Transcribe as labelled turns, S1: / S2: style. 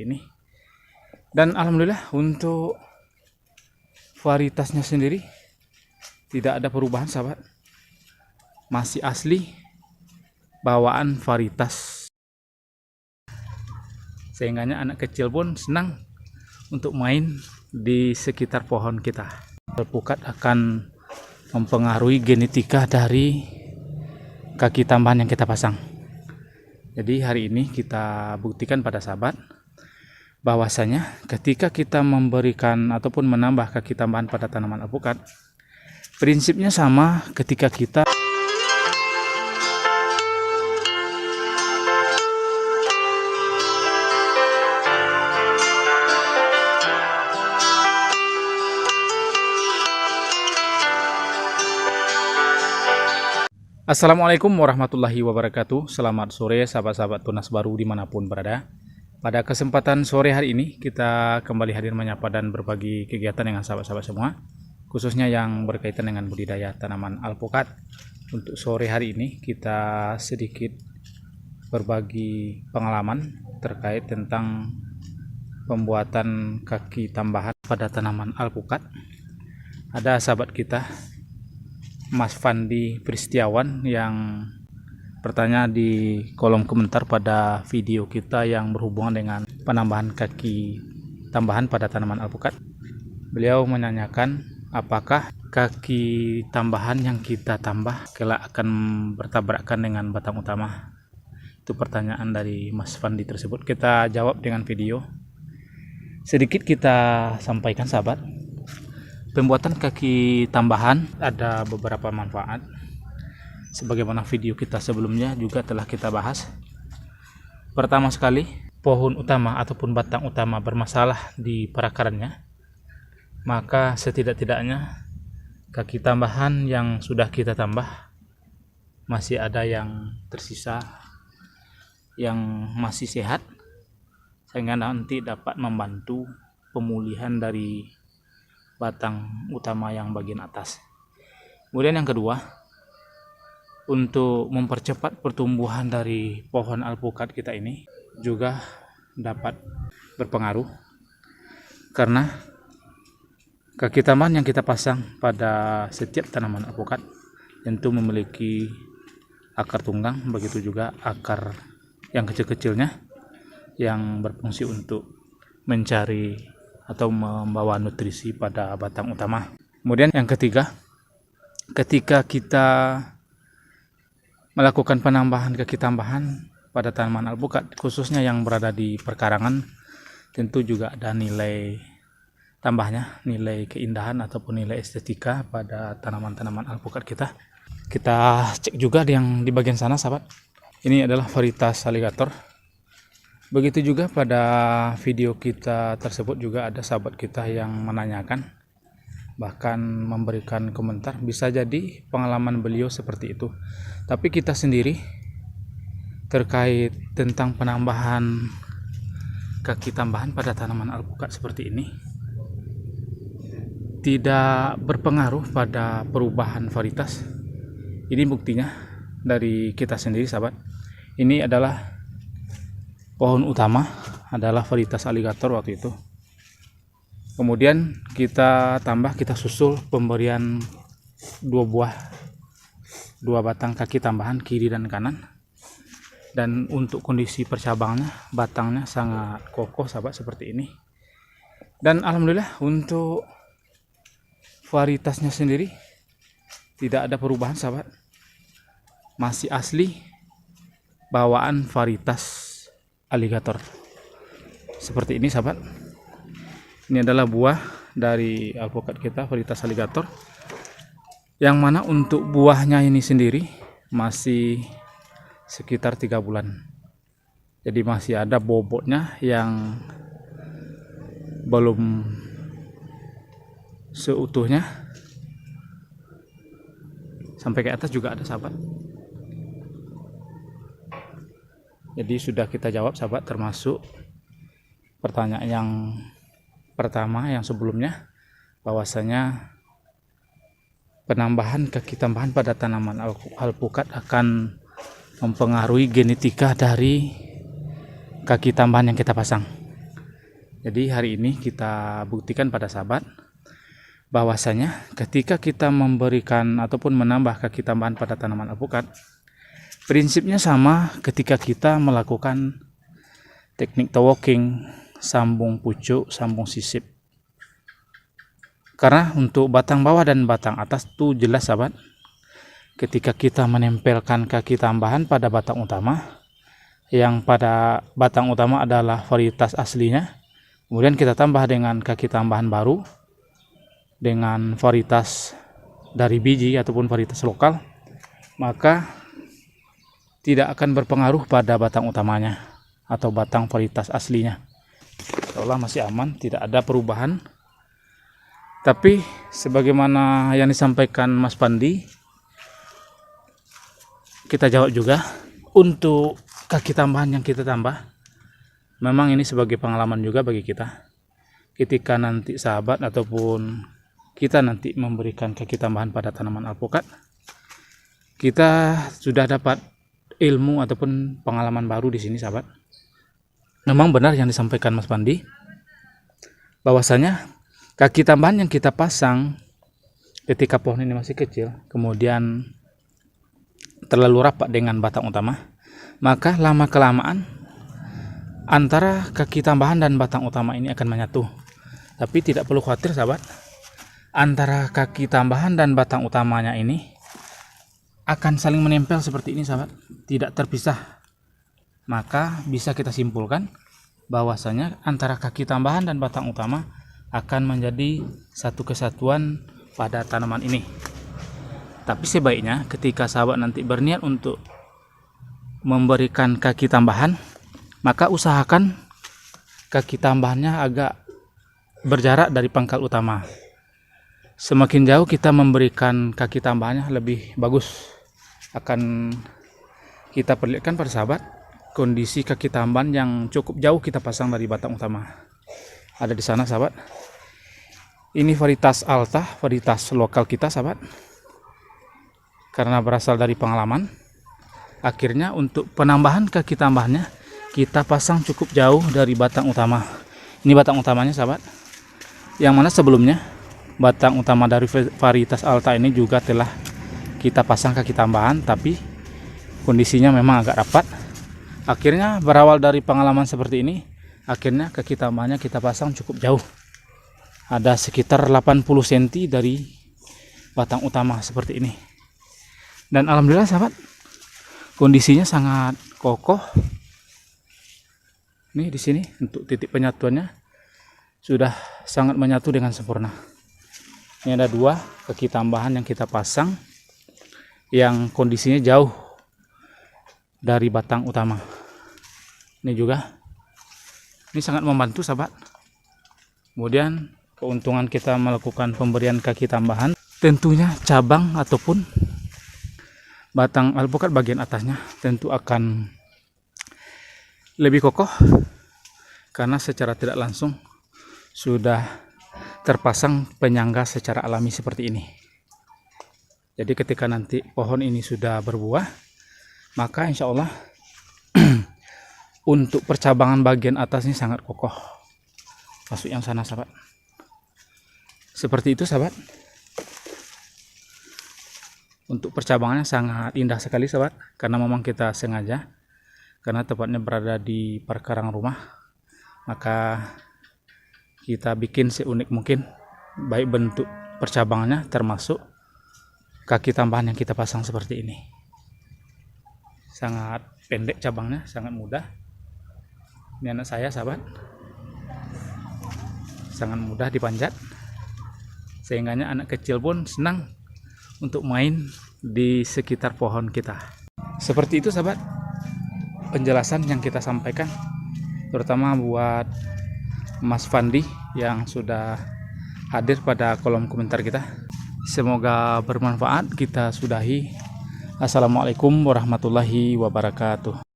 S1: ini. Dan alhamdulillah untuk varietasnya sendiri tidak ada perubahan sahabat, masih asli bawaan varietas, sehingga anak kecil pun senang untuk main di sekitar pohon kita. Alpukat akan mempengaruhi genetika dari kaki tambahan yang kita pasang. Jadi hari ini kita buktikan pada sahabat bahwasanya ketika kita memberikan ataupun menambah kaki tambahan pada tanaman alpukat, prinsipnya sama ketika kita Assalamualaikum warahmatullahi wabarakatuh. Selamat sore sahabat-sahabat tunas baru dimanapun berada. Pada kesempatan sore hari ini kita kembali hadir menyapa dan berbagi kegiatan dengan sahabat-sahabat semua, khususnya yang berkaitan dengan budidaya tanaman alpukat. Untuk sore hari ini kita sedikit berbagi pengalaman terkait tentang pembuatan kaki tambahan pada tanaman alpukat. Ada sahabat kita Mas Fandi Pristiawan yang bertanya di kolom komentar pada video kita yang berhubungan dengan penambahan kaki tambahan pada tanaman alpukat. Beliau menanyakan apakah kaki tambahan yang kita tambah kelak akan bertabrakan dengan batang utama. Itu pertanyaan dari Mas Fandi tersebut. Kita jawab dengan video. Sedikit kita sampaikan sahabat. Pembuatan kaki tambahan ada beberapa manfaat. Sebagaimana video kita sebelumnya juga telah kita bahas. Pertama sekali, pohon utama ataupun batang utama bermasalah di perakarannya, maka setidak-tidaknya kaki tambahan yang sudah kita tambah masih ada yang tersisa, yang masih sehat, sehingga nanti dapat membantu pemulihan dari batang utama yang bagian atas. Kemudian yang kedua, untuk mempercepat pertumbuhan dari pohon alpukat kita ini juga dapat berpengaruh, karena kaki tambahan yang kita pasang pada setiap tanaman alpukat tentu memiliki akar tunggang, begitu juga akar yang kecil-kecilnya yang berfungsi untuk mencari atau membawa nutrisi pada batang utama. Kemudian yang ketiga, ketika kita melakukan penambahan kaki tambahan pada tanaman alpukat, khususnya yang berada di perkarangan, tentu juga ada nilai tambahnya, nilai keindahan ataupun nilai estetika pada tanaman-tanaman alpukat kita. Kita cek juga yang di bagian sana sahabat. Ini adalah varietas alligator. Begitu juga pada video kita tersebut juga ada sahabat kita yang menanyakan, bahkan memberikan komentar, bisa jadi pengalaman beliau seperti itu. Tapi kita sendiri terkait tentang penambahan kaki tambahan pada tanaman alpukat seperti ini tidak berpengaruh pada perubahan varietas. Ini buktinya dari kita sendiri sahabat. Ini adalah pohon utama, adalah varietas alligator waktu itu. Kemudian kita tambah, kita susul pemberian dua batang kaki tambahan kiri dan kanan. Dan untuk kondisi percabangannya, batangnya sangat kokoh sahabat seperti ini. Dan alhamdulillah untuk varietasnya sendiri tidak ada perubahan sahabat, masih asli bawaan varietas alligator seperti ini sahabat. Ini adalah buah dari alpukat kita, varietas alligator, yang mana untuk buahnya ini sendiri masih sekitar 3 bulan. Jadi masih ada bobotnya yang belum seutuhnya, sampai ke atas juga ada sahabat. Jadi sudah kita jawab sahabat, termasuk pertanyaan yang pertama yang sebelumnya, bahwasanya penambahan kaki tambahan pada tanaman alpukat akan mempengaruhi genetika dari kaki tambahan yang kita pasang. Jadi hari ini kita buktikan pada sahabat bahwasanya ketika kita memberikan ataupun menambah kaki tambahan pada tanaman alpukat, prinsipnya sama ketika kita melakukan teknik tawoking, sambung pucuk, sambung sisip. Karena untuk batang bawah dan batang atas tuh jelas sahabat, ketika kita menempelkan kaki tambahan pada batang utama, yang pada batang utama adalah varietas aslinya, kemudian kita tambah dengan kaki tambahan baru dengan varietas dari biji ataupun varietas lokal, maka tidak akan berpengaruh pada batang utamanya atau batang varietas aslinya. Insyaallah masih aman, tidak ada perubahan. Tapi sebagaimana yang disampaikan Mas Pandi, kita jawab juga untuk kaki tambahan yang kita tambah. Memang ini sebagai pengalaman juga bagi kita. Ketika nanti sahabat ataupun kita nanti memberikan kaki tambahan pada tanaman alpukat, kita sudah dapat ilmu ataupun pengalaman baru di sini sahabat. Memang benar yang disampaikan Mas Pandi, bahwasanya kaki tambahan yang kita pasang ketika pohon ini masih kecil, kemudian terlalu rapat dengan batang utama, maka lama-kelamaan antara kaki tambahan dan batang utama ini akan menyatu. Tapi tidak perlu khawatir sahabat, antara kaki tambahan dan batang utamanya ini akan saling menempel seperti ini sahabat, tidak terpisah. Maka bisa kita simpulkan bahwasanya antara kaki tambahan dan batang utama akan menjadi satu kesatuan pada tanaman ini. Tapi sebaiknya ketika sahabat nanti berniat untuk memberikan kaki tambahan, maka usahakan kaki tambahannya agak berjarak dari pangkal utama. Semakin jauh kita memberikan kaki tambahannya lebih bagus. Akan kita perlihatkan pada sahabat kondisi kaki tambahan yang cukup jauh kita pasang dari batang utama. Ada di sana sahabat. Ini varietas Alta, varietas lokal kita sahabat. Karena berasal dari pengalaman, akhirnya untuk penambahan kaki tambahannya kita pasang cukup jauh dari batang utama. Ini batang utamanya sahabat, yang mana sebelumnya batang utama dari varietas Alta ini juga telah kita pasang kaki tambahan, tapi kondisinya memang agak rapat. Akhirnya berawal dari pengalaman seperti ini, akhirnya kaki tambahannya kita pasang cukup jauh, ada sekitar 80 cm dari batang utama seperti ini. Dan alhamdulillah sahabat, kondisinya sangat kokoh. Nih di sini untuk titik penyatuannya sudah sangat menyatu dengan sempurna. Ini ada dua kaki tambahan yang kita pasang yang kondisinya jauh dari batang utama. Ini juga, ini sangat membantu sahabat. Kemudian keuntungan kita melakukan pemberian kaki tambahan, tentunya cabang ataupun batang alpukat bagian atasnya tentu akan lebih kokoh, karena secara tidak langsung sudah terpasang penyangga secara alami seperti ini. Jadi ketika nanti pohon ini sudah berbuah, maka insya Allah untuk percabangan bagian atas ini sangat kokoh. Masuk yang sana sahabat. Seperti itu sahabat. Untuk percabangannya sangat indah sekali sahabat, karena memang kita sengaja, karena tepatnya berada di perkarang rumah, maka kita bikin seunik mungkin, baik bentuk percabangannya termasuk kaki tambahan yang kita pasang seperti ini. Sangat pendek cabangnya, sangat mudah. Ini anak saya sahabat, sangat mudah dipanjat, sehingga anak kecil pun senang untuk main di sekitar pohon kita. Seperti itu sahabat penjelasan yang kita sampaikan, terutama buat Mas Fandi yang sudah hadir pada kolom komentar kita. Semoga bermanfaat. Kita sudahi. Assalamualaikum warahmatullahi wabarakatuh.